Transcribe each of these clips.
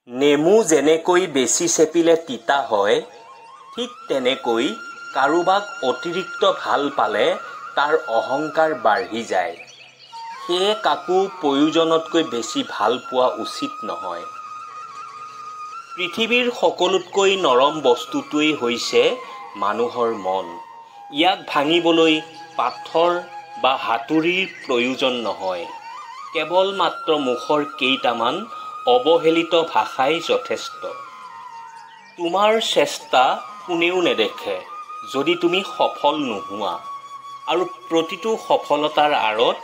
নেমু যেনেকৈ বেছি চেপিলে তিতা হয়, ঠিক তেনেকৈ কাৰোবাক অতিৰিক্ত ভাল পালে তাৰ অহংকাৰ বাঢ়ি যায়। সেয়ে কাকো প্ৰয়োজনতকৈ বেছি ভাল পোৱা উচিত নহয়। পৃথিৱীৰ সকলোতকৈ নৰম বস্তুটোৱেই হৈছে মানুহৰ মন। ইয়াক ভাঙিবলৈ পাথৰ বা হাতুৰিৰ প্ৰয়োজন নহয়। কেৱল মাত্ৰ মুখৰ কেইটামান অৱহেলিত ভাষাই যথেষ্ট। তোমাৰ চেষ্টা কোনেও নেদেখে যদি তুমি সফল নোহোৱা, আৰু প্ৰতিটো সফলতাৰ আঁৰত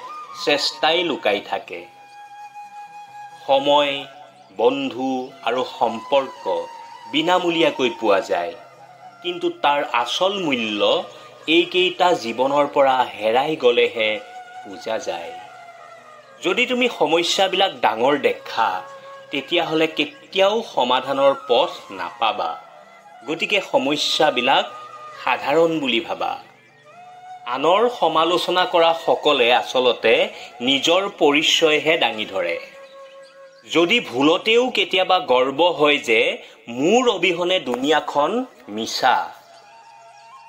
চেষ্টাই লুকাই থাকে। সময়, বন্ধু আৰু সম্পৰ্ক বিনামূলীয়াকৈ পোৱা যায়, কিন্তু তাৰ আচল মূল্য এইকেইটা জীৱনৰ পৰা হেৰাই গ'লেহে বুজা যায়। যদি তুমি সমস্যাবিলাক ডাঙৰ দেখা, তেতিয়াহ'লে কেতিয়াও সমাধানৰ পথ নাপাবা। গতিকে সমস্যাবিলাক সাধাৰণ বুলি ভাবা। আনৰ সমালোচনা কৰা সকলে আচলতে নিজৰ পৰিচয়হে দাঙি ধৰে। যদি ভুলতেও কেতিয়াবা গৰ্ব হয় যে মোৰ অবিহনে দুনিয়াখন মিছা,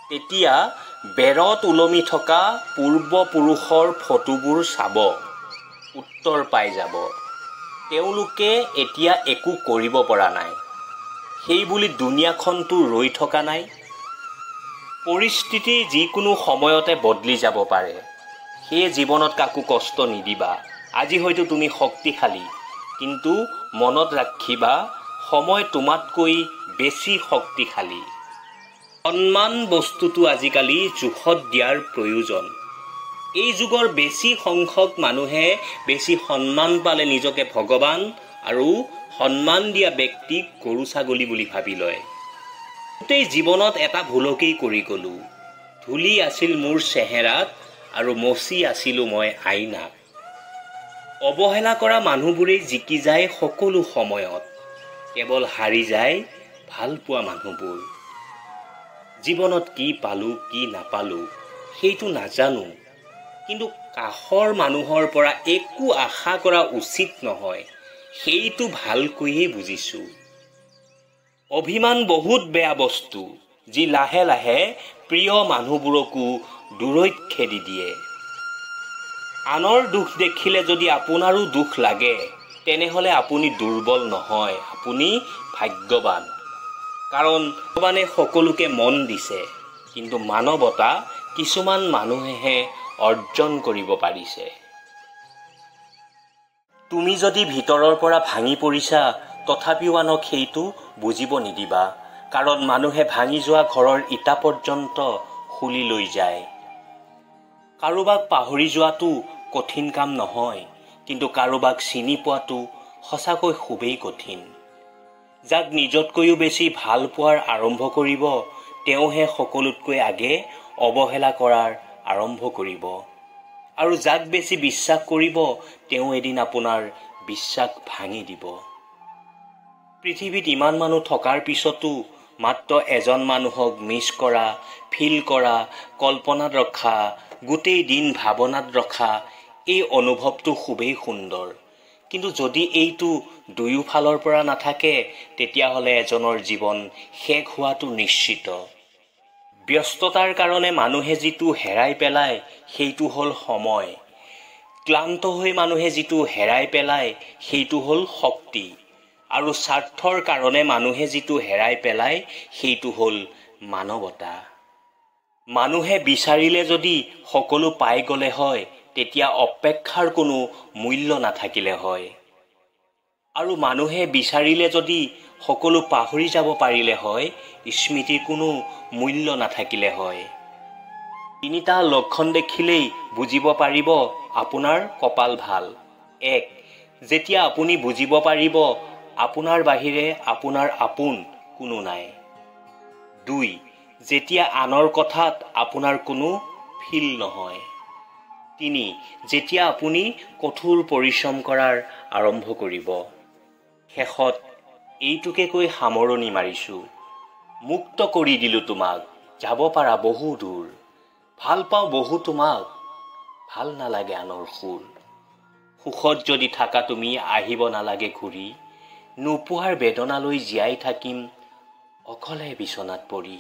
তেতিয়া বেৰত ওলমি থকা পূৰ্বপুৰুষৰ ফটোবোৰ চাব, উত্তৰ পাই যাব। তেওঁলোকে এতিয়া একো কৰিব পৰা নাই, সেইবুলি দুনিয়াখনতো ৰৈ থকা নাই। পৰিস্থিতি যিকোনো সময়তে বদলি যাব পাৰে। সেয়ে জীৱনত কাকো কষ্ট নিদিবা। আজি হয়তো তুমি শক্তিশালী, কিন্তু মনত ৰাখিবা সময় তোমাতকৈ বেছি শক্তিশালী। সন্মান বস্তুটো আজিকালি জোখত দিয়াৰ প্ৰয়োজন। এই যুগৰ বেছি সংখ্যক মানুহে বেছি সন্মান পালে নিজকে ভগৱান আৰু সন্মান দিয়া ব্যক্তিক গৰু ছাগলী বুলি ভাবি লয়। গোটেই জীৱনত এটা ভুলকেই কৰি গ'লো। ধূলি আছিল মোৰ চেহেৰাত আৰু মচি আছিলোঁ মই আইনাত। অৱহেলা কৰা মানুহবোৰেই জিকি যায় সকলো সময়ত, কেৱল হাৰি যায় ভাল পোৱা মানুহবোৰ। জীৱনত কি পালোঁ কি নাপালোঁ সেইটো নাজানো, কিন্তু কাষৰ মানুহৰ পৰা একো আশা কৰা উচিত নহয়, সেইটো ভালকৈয়ে বুজিছোঁ। অভিমান বহুত বেয়া বস্তু, যি লাহে লাহে প্ৰিয় মানুহবোৰকো দূৰৈত খেদি দিয়ে। আনৰ দুখ দেখিলে যদি আপোনাৰো দুখ লাগে, তেনেহ'লে আপুনি দুৰ্বল নহয়, আপুনি ভাগ্যৱান। কাৰণ ভগৱানে সকলোকে মন দিছে, কিন্তু মানৱতা কিছুমান মানুহেহে অৰ্জন কৰিব পাৰিছে। তুমি যদি ভিতৰৰ পৰা ভাঙি পৰিছা, তথাপিও আনক সেইটো বুজিব নিদিবা। কাৰণ মানুহে ভাঙি যোৱা ঘৰৰ ইটা পৰ্যন্ত খুলি লৈ যায়। কাৰোবাক পাহৰি যোৱাটো কঠিন কাম নহয়, কিন্তু কাৰোবাক চিনি পোৱাটো সঁচাকৈ খুবেই কঠিন। যাক নিজতকৈও বেছি ভাল পোৱাৰ আৰম্ভ কৰিব, তেওঁহে সকলোতকৈ আগে অৱহেলা কৰাৰ আৰম্ভ কৰিব। আৰু যাক বেছি বিশ্বাস কৰিব, তেওঁ এদিন আপোনাৰ বিশ্বাস ভাঙি দিব। পৃথিৱীত ইমান মানুহ থকাৰ পিছতো মাত্ৰ এজন মানুহক মিছ কৰা, ফিল কৰা, কল্পনাত ৰখা, গোটেই দিন ভাৱনাত ৰখা, এই অনুভৱটো খুবেই সুন্দৰ। কিন্তু যদি এইটো দুয়োফালৰ পৰা নাথাকে, তেতিয়াহ'লে এজনৰ জীৱন শেষ হোৱাটো নিশ্চিত। ব্যস্ততাৰ কাৰণে মানুহে যিটো হেৰাই পেলায়, সেইটো হ'ল সময়। ক্লান্ত হৈ মানুহে যিটো হেৰাই পেলায়, সেইটো হ'ল শক্তি। আৰু স্বাৰ্থৰ কাৰণে মানুহে যিটো হেৰাই পেলায়, সেইটো হ'ল মানৱতা। মানুহে বিচাৰিলে যদি সকলো পাই গ'লে হয়, তেতিয়া অপেক্ষাৰ কোনো মূল্য নাথাকিলে হয়। আৰু মানুহে বিচাৰিলে যদি সকলো পাহৰি যাব পাৰিলে হয়, স্মৃতিৰ কোনো মূল্য নাথাকিলে হয়। তিনিটা লক্ষণ দেখিলেই বুজিব পাৰিব আপোনাৰ কপাল ভাল। 1. যেতিয়া আপুনি বুজিব পাৰিব আপোনাৰ বাহিৰে আপোনাৰ আপোন কোনো নাই। 2. যেতিয়া আনৰ কথাত আপোনাৰ কোনো ফিল নহয়। 3. যেতিয়া আপুনি কঠোৰ পৰিশ্ৰম কৰাৰ আৰম্ভ কৰিব। শেষত এইটোকে কৈ সামৰণি মাৰিছোঁ। মুক্ত কৰি দিলোঁ তোমাক, যাব পাৰা বহু দূৰ। ভাল পাওঁ বহু তোমাক, ভাল নালাগে আনৰ সুৰ। সুখত যদি থাকা তুমি আহিব নালাগে ঘূৰি, নোপোৱাৰ বেদনালৈ জীয়াই থাকিম অকলে বিচনাত পৰি।